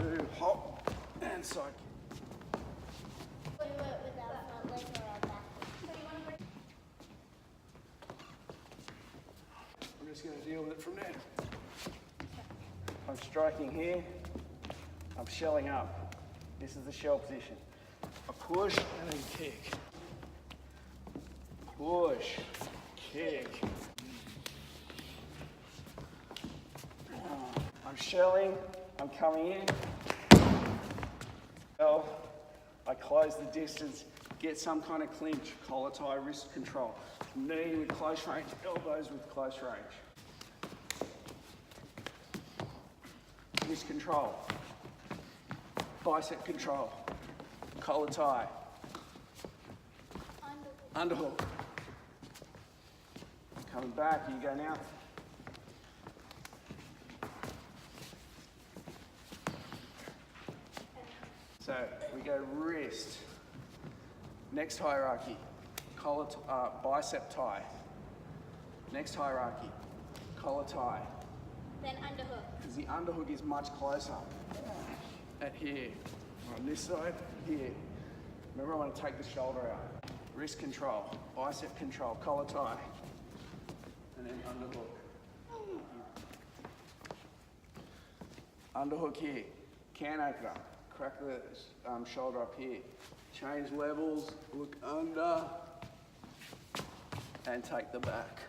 2, hop, and side kick. We work with our front leg or our back. I'm just going to deal with it from there. I'm striking here. I'm shelling up. This is the shell position. I push and then kick. Push, kick. I'm shelling. I'm coming in. Well, I close the distance. Get some kind of clinch, collar tie, wrist control. Knee with close range, elbows with close range. Wrist control, bicep control, collar tie, underhook. Coming back, here you go now. So we go wrist. Next hierarchy, collar, bicep tie. Next hierarchy, collar tie. Then underhook. Because the underhook is much closer. At here, on this side, here. Remember, I want to take the shoulder out. Wrist control, bicep control, collar tie, and then underhook. Underhook here, can opener, crack the shoulder up here. Change levels, look under, and take the back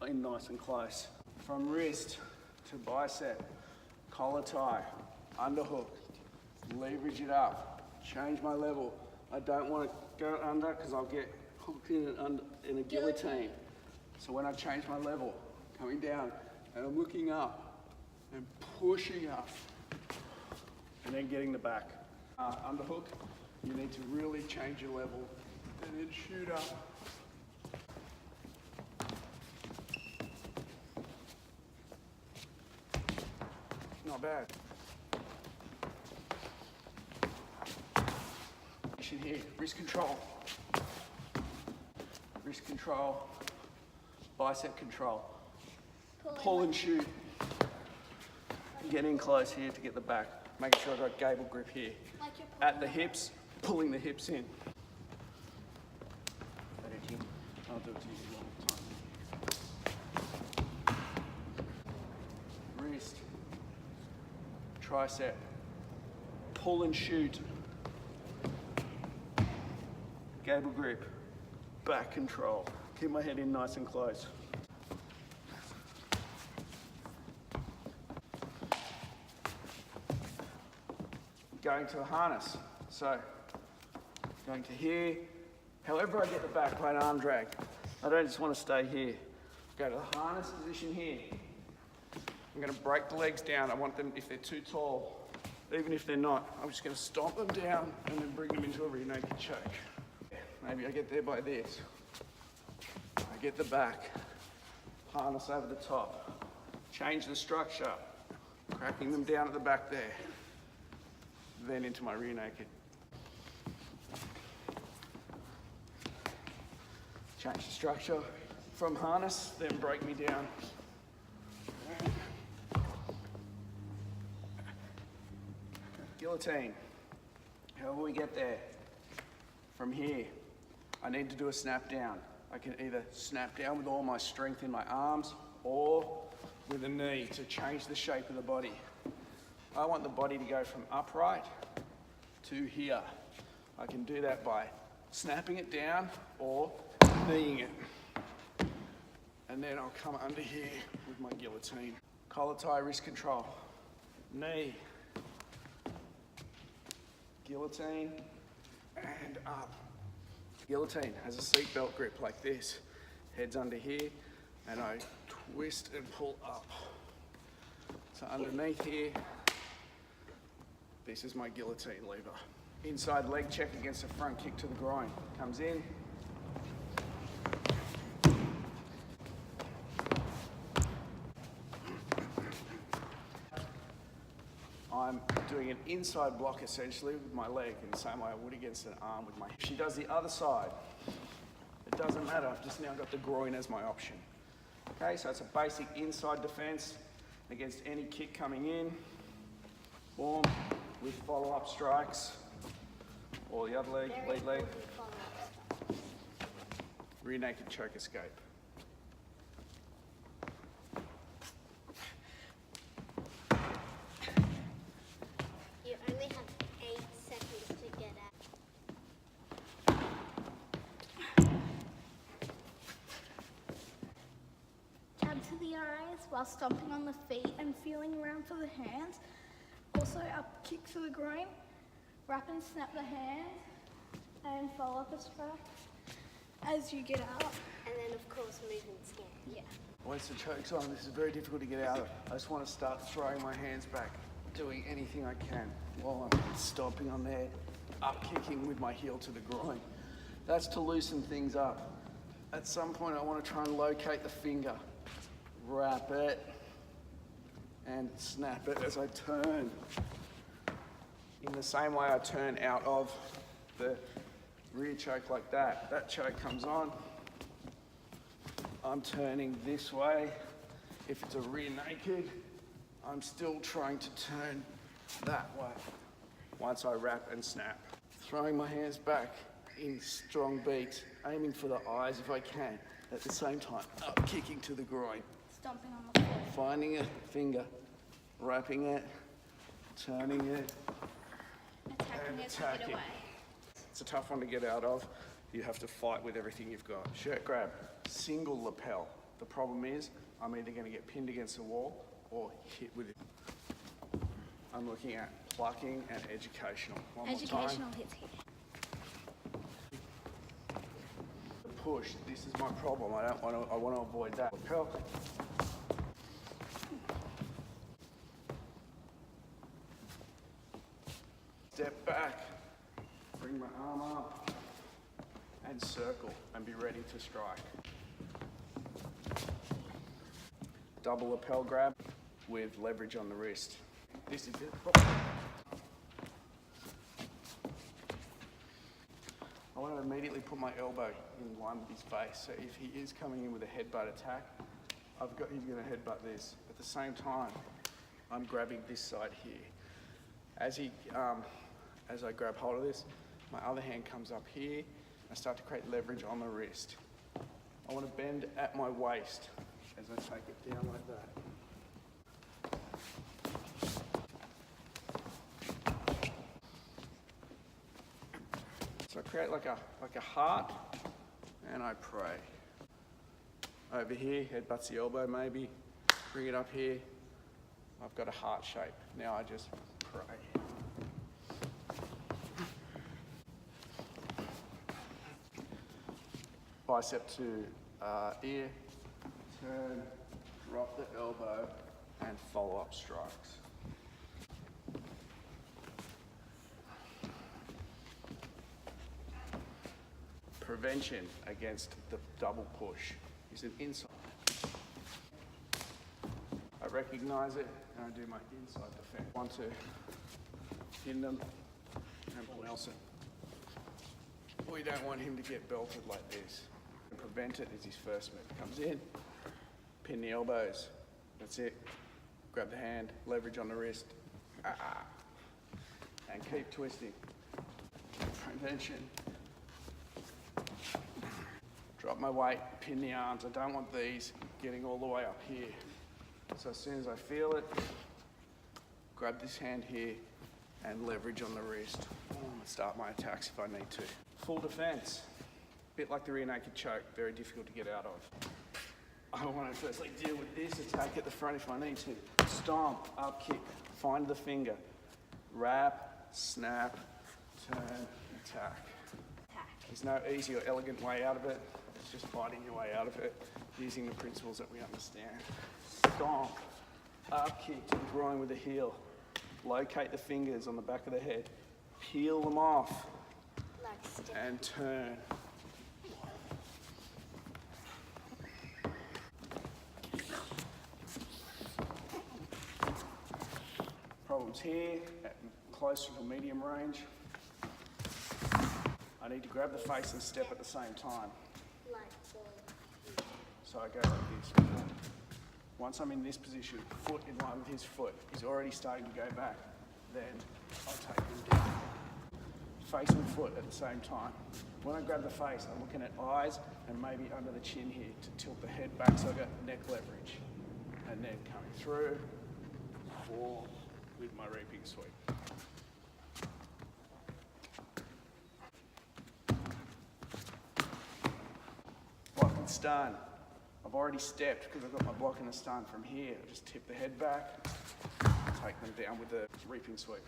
in nice and close. From wrist to bicep, collar tie, underhook, leverage it up, change my level. I don't want to go under because I'll get hooked in a guillotine. So when I change my level, coming down, and I'm looking up and pushing up, and then getting the back. Underhook, you need to really change your level and then shoot up. Not bad. Here, wrist control, bicep control, pull and shoot. Get in close here to get the back. Making sure I've got gable grip here. At the hips, pulling the hips in. I'll do it to you one time. Wrist, tricep, pull and shoot. Gable grip, back control. Keep my head in nice and close. Going to a harness. So, going to here. However I get the back, right arm drag. I don't just want to stay here. Go to the harness position here. I'm going to break the legs down. I want them, if they're too tall, even if they're not, I'm just going to stomp them down and then bring them into a rear naked choke. Maybe I get there by this. I get the back, harness over the top, change the structure, cracking them down at the back there, then into my rear naked. Change the structure from harness, then break me down. Guillotine. However we get there, from here, I need to do a snap down. I can either snap down with all my strength in my arms or with a knee to change the shape of the body. I want the body to go from upright to here. I can do that by snapping it down or kneeing it. And then I'll come under here with my guillotine. Collar tie, wrist control, knee, guillotine, and up. Guillotine has a seatbelt grip like this. Head's under here, and I twist and pull up. So underneath here, this is my guillotine lever. Inside leg check against the front kick to the groin. Comes in. I'm doing an inside block essentially with my leg in the same way I would against an arm with my hip. She does the other side. It doesn't matter, I've just now got the groin as my option. Okay, so it's a basic inside defense against any kick coming in. Boom, with follow-up strikes, or the other leg, lead leg, rear naked choke escape. You only have 8 seconds to get out. Tab to the eyes while stomping on the feet and feeling around for the hands. Also up kick to the groin, wrap and snap the hands, and follow up a strike as you get out. And then, of course, move and scan. Yeah. Once the choke's on, this is very difficult to get out of. I just want to start throwing my hands back, doing anything I can while I'm stomping on there, up kicking with my heel to the groin. That's to loosen things up. At some point, I want to try and locate the finger, wrap it, and snap it as I turn. In the same way I turn out of the rear choke like that. That choke comes on. I'm turning this way. If it's a rear naked, I'm still trying to turn that way. Once I wrap and snap. Throwing my hands back in strong beats, aiming for the eyes if I can. At the same time, up kicking to the groin. Stomping on the floor. Finding a finger, wrapping it, turning it, Attacking and as you get attacking. away. It's a tough one to get out of. You have to fight with everything you've got. Shirt grab, single lapel. The problem is I'm either going to get pinned against the wall or hit with it. I'm looking at plucking and educational. One more time. Educational hits here. The push, this is my problem. I want to avoid that. Lapel. Step back, bring my arm up, and circle, and be ready to strike. Double lapel grab with leverage on the wrist. This is it. I want to immediately put my elbow in line with his face, so if he is coming in with a headbutt attack, he's going to headbutt this. At the same time, I'm grabbing this side here. As I grab hold of this, my other hand comes up here. I start to create leverage on the wrist. I want to bend at my waist as I take it down like that. So I create like a heart, and I pray. Over here, headbutts the elbow maybe. Bring it up here. I've got a heart shape. Now I just pray. Bicep to ear, turn, drop the elbow, and follow up strikes. Prevention against the double push is an inside. I recognize it and I do my inside defense. Want to pin them and Nelson. We don't want him to get belted like this. Prevent it is his first move. Comes in, pin the elbows. That's it. Grab the hand, leverage on the wrist, and keep twisting. Prevention. Drop my weight, pin the arms. I don't want these getting all the way up here. So as soon as I feel it, grab this hand here and leverage on the wrist. And start my attacks if I need to. Full defense. Bit like the rear naked choke, very difficult to get out of. I want to firstly deal with this attack at the front if I need to. Stomp, up kick, find the finger, wrap, snap, turn, attack. There's no easy or elegant way out of it. It's just fighting your way out of it, using the principles that we understand. Stomp, up kick to the groin with the heel. Locate the fingers on the back of the head. Peel them off and turn. Problems here, at closer to medium range. I need to grab the face and step at the same time. So I go like this. Once I'm in this position, foot in line with his foot, he's already starting to go back. then I'll take them down. Face and foot at the same time. When I grab the face, I'm looking at eyes and maybe under the chin here to tilt the head back so I've got neck leverage. And then coming through, 4 with my reaping sweep. Block and stun. I've already stepped because I've got my block and a stun from here. I just tip the head back, take them down with the reaping sweep.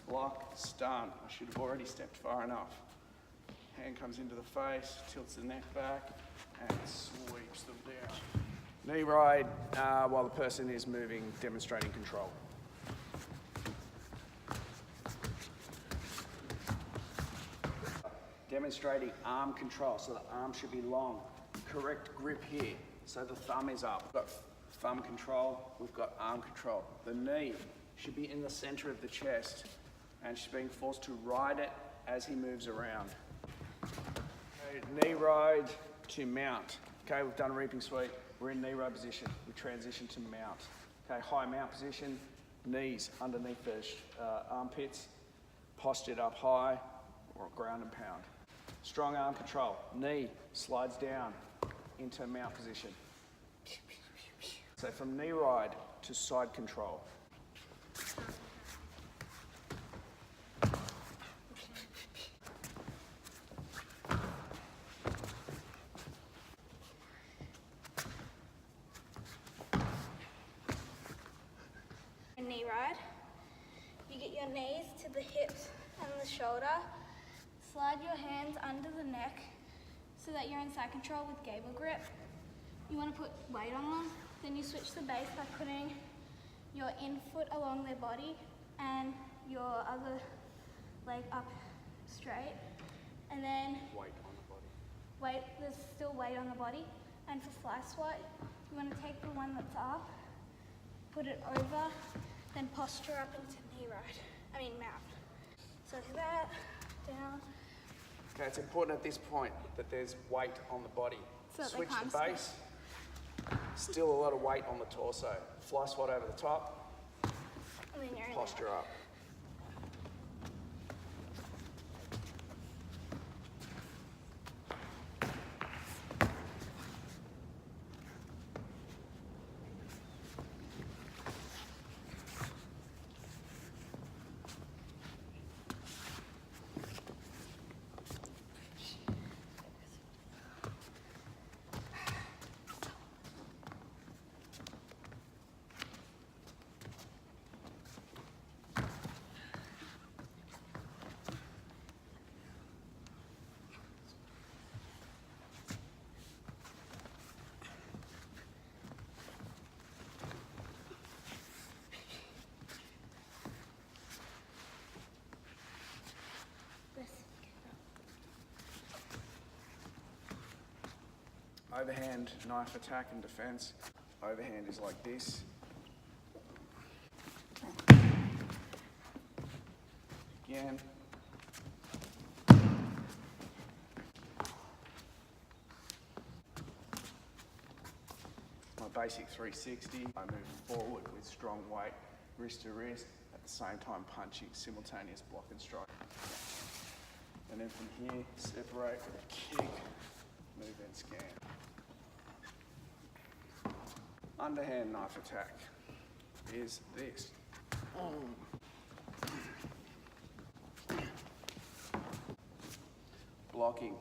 Block, stun. I should have already stepped far enough. Hand comes into the face, tilts the neck back, and sweeps them down. Knee ride while the person is moving, demonstrating control. Demonstrating arm control, so the arm should be long. Correct grip here, so the thumb is up. We've got thumb control, we've got arm control. The knee should be in the center of the chest, and she's being forced to ride it as he moves around. Okay, knee ride to mount. Okay, we've done reaping sweep. We're in knee ride position. We transition to mount. Okay, high mount position. Knees underneath the armpits. Postured up high or ground and pound. Strong arm control. Knee slides down into mount position. So from knee ride to side control. Knee ride. You get your knees to the hips and the shoulder. Slide your hands under the neck so that you're in side control with gable grip. You want to put weight on them. Then you switch the base by putting your in foot along their body and your other leg up straight. And then Weight on the body. there's still weight on the body. And for fly squat, you want to take the one that's up, put it over, then posture up into mount. So that, down. Okay, it's important at this point that there's weight on the body. So that they Switch can't the base, still a lot of weight on the torso. Fly squat over the top, And then you're in posture up. Overhand knife attack and defense. Overhand is like this. Again. My basic 360. I move forward with strong weight, wrist to wrist, at the same time punching, simultaneous block and strike. And then from here, separate with a kick, move and scan. Underhand knife attack is this. Blocking,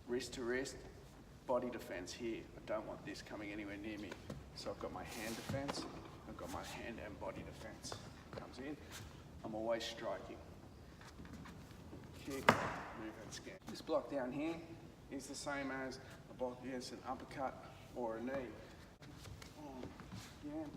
wrist to wrist, body defense here. I don't want this coming anywhere near me. So I've got my hand defense, I've got my hand and body defense. Comes in, I'm always striking. Kick, move and scan. This block down here is the same as a block against an uppercut or a knee. Again.